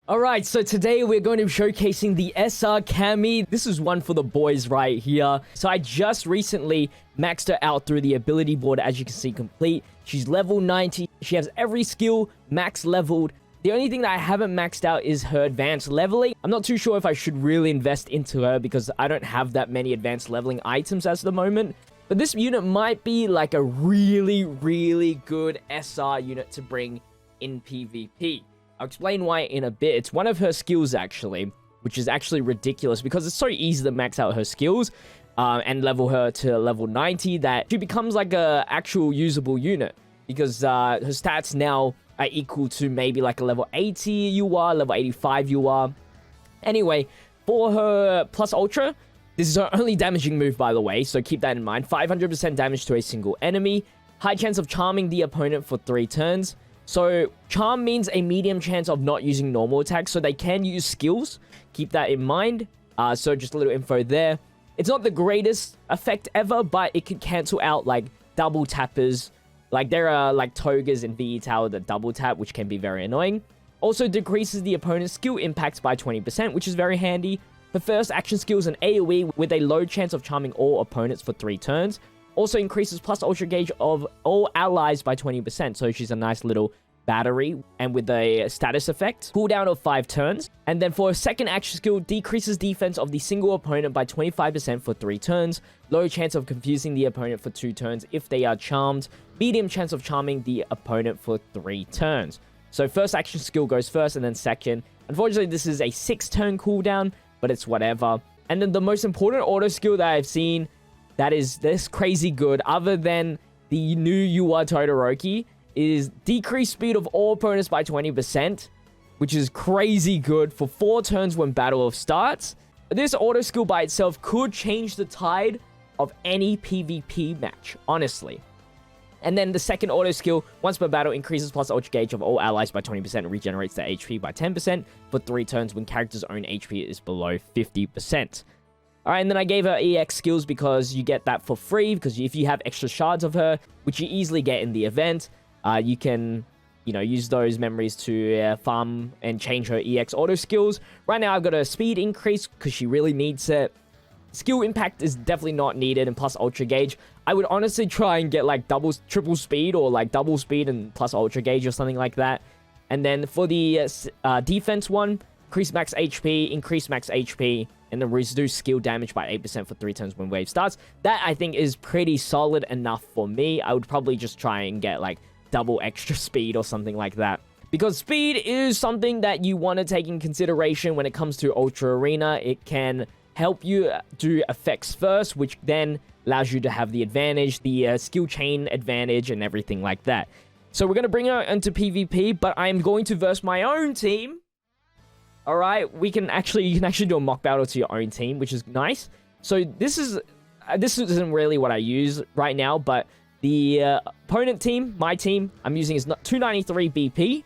Alright, so today we're going to be showcasing the SR Cammy. This is one for the boys right here. So I just recently maxed her out through the ability board, as you can see, complete. She's level 90. She has every skill max leveled. The only thing that I haven't maxed out is her advanced leveling. I'm not too sure if I should really invest into her because I don't have that many advanced leveling items at the moment. But this unit might be like a really good SR unit to bring in PvP. I'll explain why in a bit. It's one of her skills, actually, which is actually ridiculous because it's so easy to max out her skills and level her to level 90 that she becomes like a actual usable unit because her stats now are equal to maybe like a level 80 you are, level 85 you are. Anyway, for her plus ultra, this is her only damaging move, by the way, so keep that in mind. 500% damage to a single enemy, high chance of charming the opponent for 3 turns. So, charm means a medium chance of not using normal attacks, so they can use skills. Keep that in mind. So, just a little info there. It's not the greatest effect ever, but it can cancel out, like, double tappers. Like, there are, like, Togas in VE Tower that double tap, which can be very annoying. Also, decreases the opponent's skill impacts by 20%, which is very handy. For first action skills and AoE with a low chance of charming all opponents for 3 turns. Also increases plus ultra gauge of all allies by 20%. So she's a nice little battery and with a status effect. Cooldown of 5 turns. And then for a second action skill, decreases defense of the single opponent by 25% for 3 turns. Low chance of confusing the opponent for 2 turns if they are charmed. Medium chance of charming the opponent for 3 turns. So first action skill goes first and then second. Unfortunately, this is a 6-turn cooldown, but it's whatever. And then the most important auto skill that I've seen that is this crazy good, other than the new UI Todoroki, is decreased speed of all opponents by 20%, which is crazy good for 4 turns when battle starts. This auto skill by itself could change the tide of any PvP match, honestly. And then the second auto skill, once per battle, increases plus ultra gauge of all allies by 20% and regenerates their HP by 10% for 3 turns when character's own HP is below 50%. Alright, and then I gave her EX skills because you get that for free, because if you have extra shards of her, which you easily get in the event, you can, use those memories to farm and change her EX auto skills. Right now, I've got a speed increase because she really needs it. Skill impact is definitely not needed, and plus ultra gauge. I would honestly try and get like triple speed or like double speed and plus ultra gauge or something like that. And then for the defense one, increase max HP, and then reduce skill damage by 8% for 3 turns when wave starts. That, I think, is pretty solid enough for me. I would probably just try and get, like, double extra speed or something like that. Because speed is something that you want to take in consideration when it comes to Ultra Arena. It can help you do effects first, which then allows you to have the advantage, the skill chain advantage, and everything like that. So we're going to bring her into PvP, but I'm going to verse my own team. Alright, you can actually do a mock battle to your own team, which is nice. So this isn't really what I use right now, but the opponent team, my team, I'm using is 293 BP.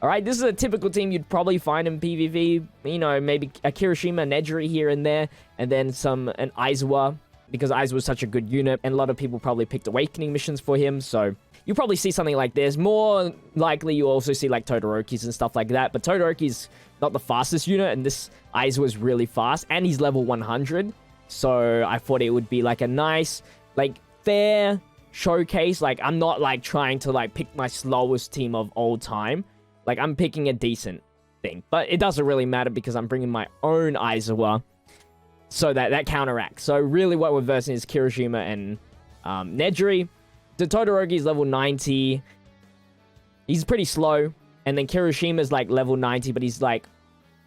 Alright, this is a typical team you'd probably find in PvP. Maybe a Kirishima, Nejiri here and there, and then an Aizawa, because Aizawa is such a good unit, and a lot of people probably picked Awakening missions for him, so you probably see something like this. More likely, you also see like Todorokis and stuff like that, but Todoroki's not the fastest unit, and this Aizawa is really fast, and he's level 100, so I thought it would be like a nice, like, fair showcase. Like, I'm not like trying to like pick my slowest team of all time. Like, I'm picking a decent thing, but it doesn't really matter because I'm bringing my own Aizawa, so that counteracts. So really what we're versing is Kirishima and Nejiri. The Todoroki is level 90. He's pretty slow. And then Kirishima is like level 90, but he's like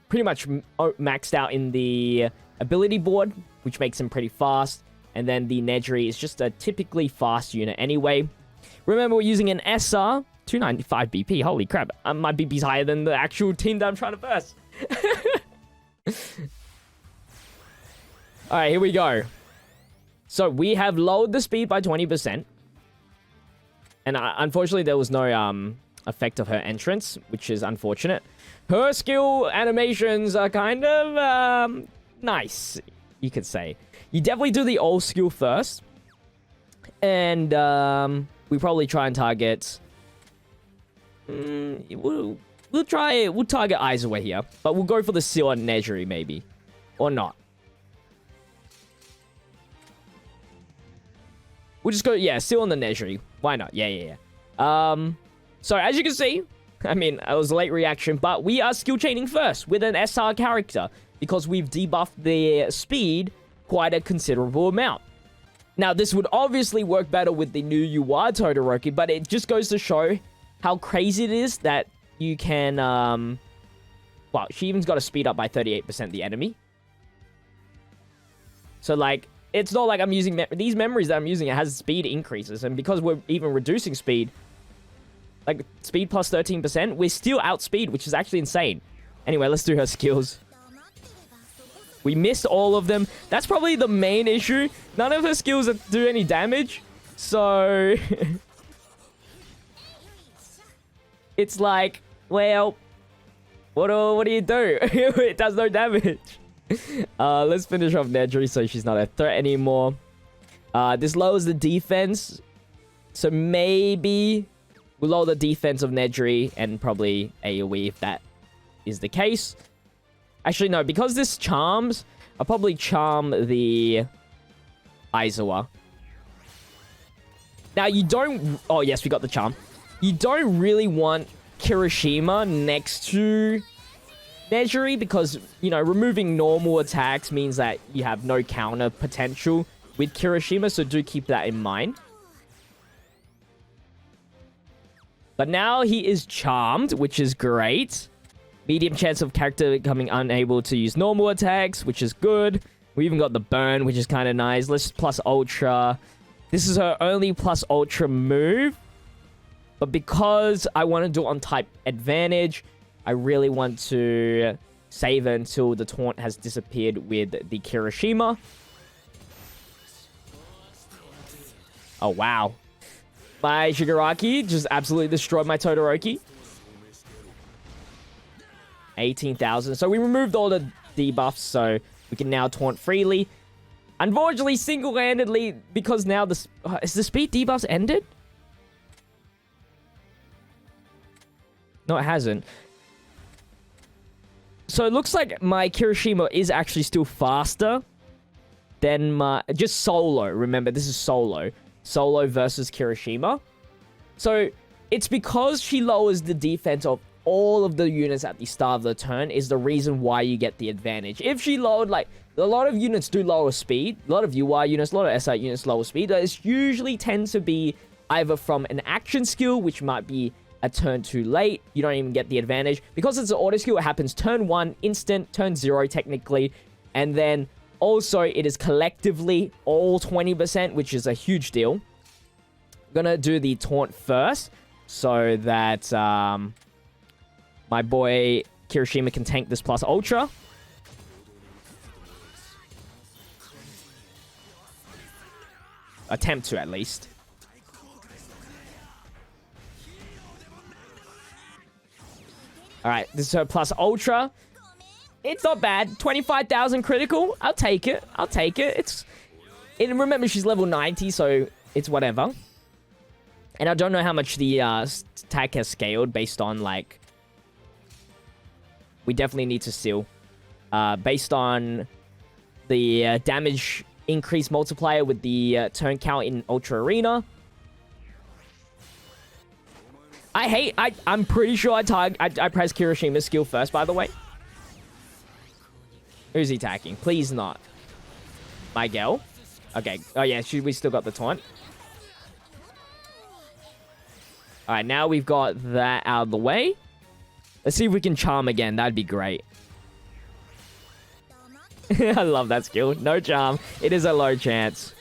pretty much maxed out in the ability board, which makes him pretty fast. And then the Nejiri is just a typically fast unit anyway. Remember, we're using an SR, 295 BP. Holy crap. My BP's higher than the actual team that I'm trying to verse. Alright, here we go. So we have lowered the speed by 20%. And unfortunately, there was no effect of her entrance, which is unfortunate. Her skill animations are kind of nice, you could say. You definitely do the old skill first. And we probably try and target... We'll try it. We'll target Aizawa here. But we'll go for the Seal on Nejiri, maybe. Or not. We'll just go, yeah, Seal on the Nejiri. Why not? Yeah. So, as you can see, I mean, it was a late reaction, but we are skill chaining first with an SR character because we've debuffed their speed quite a considerable amount. Now, this would obviously work better with the new UI Todoroki, but it just goes to show how crazy it is that you can, well, she even's got to speed up by 38% the enemy. So, like, it's not like I'm using, these memories that I'm using, it has speed increases, and because we're even reducing speed, like, speed plus 13%, we're still outspeed, which is actually insane. Anyway, let's do her skills. We missed all of them. That's probably the main issue. None of her skills do any damage. So... it's like, well... What do you do? It does no damage. Let's finish off Nejiri so she's not a threat anymore. This lowers the defense. So maybe... we'll lower the defense of Nejiri and probably AoE if that is the case. Actually, no, because this charms, I'll probably charm the Aizawa. Now, you don't... oh, yes, we got the charm. You don't really want Kirishima next to Nejiri because, you know, removing normal attacks means that you have no counter potential with Kirishima, so do keep that in mind. But now he is charmed, which is great. Medium chance of character becoming unable to use normal attacks, which is good. We even got the burn, which is kind of nice. Let's plus ultra. This is her only plus ultra move. But because I want to do it on type advantage, I really want to save her until the taunt has disappeared with the Kirishima. Oh, wow. My Shigaraki just absolutely destroyed my Todoroki. 18,000. So we removed all the debuffs, so we can now taunt freely. Unfortunately, single-handedly, because now the... is the speed debuffs ended? No, it hasn't. So it looks like my Kirishima is actually still faster than my... just solo. Remember, this is solo. Solo versus Kirishima. So it's because she lowers the defense of all of the units at the start of the turn is the reason why you get the advantage. If she lowered, like, a lot of units do lower speed. A lot of UI units, a lot of SI units lower speed. It usually tends to be either from an action skill, which might be a turn too late. You don't even get the advantage. Because it's an auto skill, it happens turn 1, instant, turn 0 technically. And then also it is collectively all 20%, which is a huge deal. I'm gonna do the taunt first so that... my boy Kirishima can tank this plus ultra. Attempt to, at least. Alright, this is her plus ultra. It's not bad. 25,000 critical. I'll take it. I'll take it. Remember, she's level 90, so it's whatever. And I don't know how much the attack has scaled based on, like... we definitely need to seal. Based on the damage increase multiplier with the turn count in Ultra Arena. I'm pretty sure I pressed Kirishima's skill first, by the way. Who's he attacking? Please not. Miguel? Okay. Oh, yeah. We still got the taunt. Alright, now we've got that out of the way. Let's see if we can charm again. That'd be great. I love that skill. No charm. It is a low chance.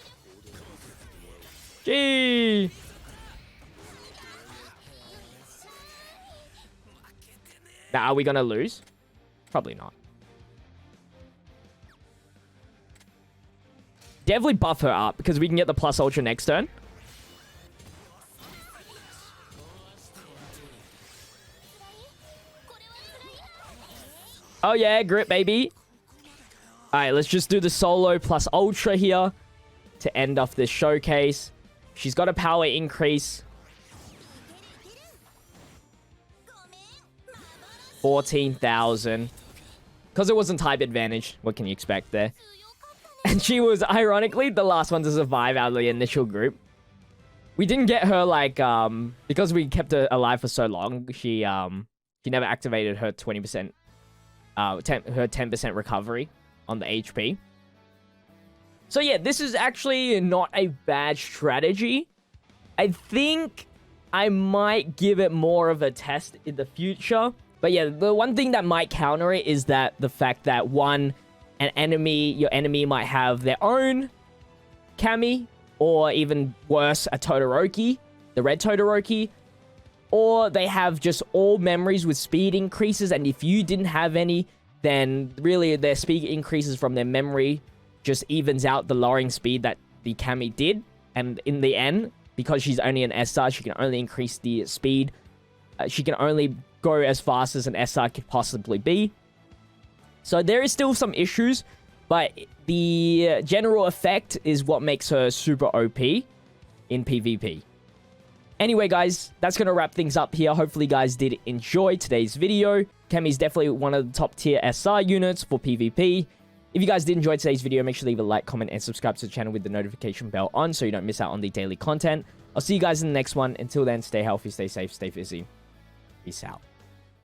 Gee. Now, are we going to lose? Probably not. Definitely buff her up because we can get the plus ultra next turn. Oh yeah, grip, baby. Alright, let's just do the solo plus ultra here to end off this showcase. She's got a power increase. 14,000. Because it wasn't type advantage. What can you expect there? And she was, ironically, the last one to survive out of the initial group. We didn't get her, like, because we kept her alive for so long, she never activated her 20%, her 10% recovery on the HP. So yeah, this is actually not a bad strategy. I think I might give it more of a test in the future. But yeah, the one thing that might counter it is that the fact that your enemy might have their own Kami, or even worse, a Todoroki, the red Todoroki, or they have just all memories with speed increases, and if you didn't have any, then really their speed increases from their memory just evens out the lowering speed that the Kami did, and in the end, because she's only an SR, she can only increase the speed. She can only go as fast as an SR could possibly be. So there is still some issues, but the general effect is what makes her super OP in PvP. Anyway, guys, that's going to wrap things up here. Hopefully, you guys did enjoy today's video. Kami is definitely one of the top tier SR units for PvP. If you guys did enjoy today's video, make sure to leave a like, comment, and subscribe to the channel with the notification bell on so you don't miss out on the daily content. I'll see you guys in the next one. Until then, stay healthy, stay safe, stay busy. Peace out.